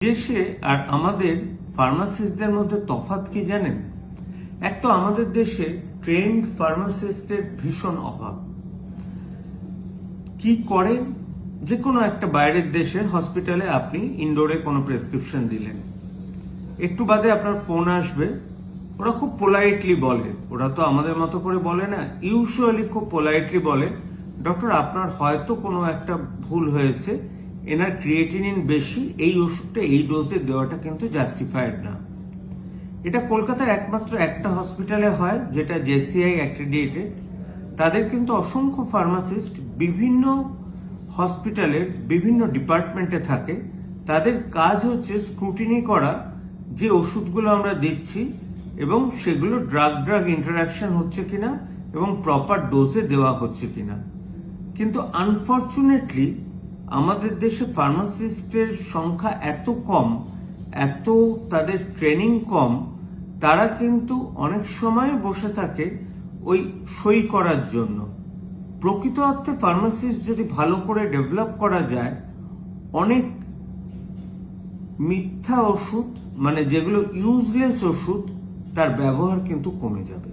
দেশে আর আমাদের ফার্মাসিস্টদের মধ্যে তফাৎ কি জানেন? এক তো আমাদের দেশে ট্রেন্ড ফার্মাসিস্টের ভীষণ অভাব। কি করে? যে কোনো একটা বাইরের দেশের হসপিটালে আপনি ইনডোরে কোনো প্রেসক্রিপশন দিলেন, একটু বাদে আপনার ফোন আসবে। ওরা খুব পোলাইটলি বলে, ওরা তো আমাদের মতো করে বলে না, ইউজুয়ালি খুব পোলাইটলি বলে, ডক্টর আপনার হয়তো কোনো একটা ভুল হয়েছে, এনার ক্রিয়েটিনিন বেশি, এই ওষুধটা এই ডোজে দেওয়াটা কিন্তু জাস্টিফাইড না। এটা কলকাতার একমাত্র একটা হসপিটালে হয়, যেটা জেসিআই অ্যাক্রেডিটেড। তাদের কিন্তু অসংখ্য ফার্মাসিস্ট বিভিন্ন হসপিটালের বিভিন্ন ডিপার্টমেন্টে থাকে। তাদের কাজ হচ্ছে স্ক্রুটিনি করা যে ওষুধগুলো আমরা দিচ্ছি এবং সেগুলো ড্রাগ ইন্টারাকশন হচ্ছে কিনা এবং প্রপার ডোজে দেওয়া হচ্ছে কিনা। কিন্তু আনফর্চুনেটলি আমাদের দেশে ফার্মাসিস্টের সংখ্যা এত কম, এত তাদের ট্রেনিং কম, তারা কিন্তু অনেক সময় বসে থাকে ওই সই করার জন্য। প্রকৃত অর্থে ফার্মাসিস্ট যদি ভালো করে ডেভেলপ করা যায়, অনেক মিথ্যা ওষুধ, মানে যেগুলো ইউজলেস ওষুধ, তার ব্যবহার কিন্তু কমে যাবে।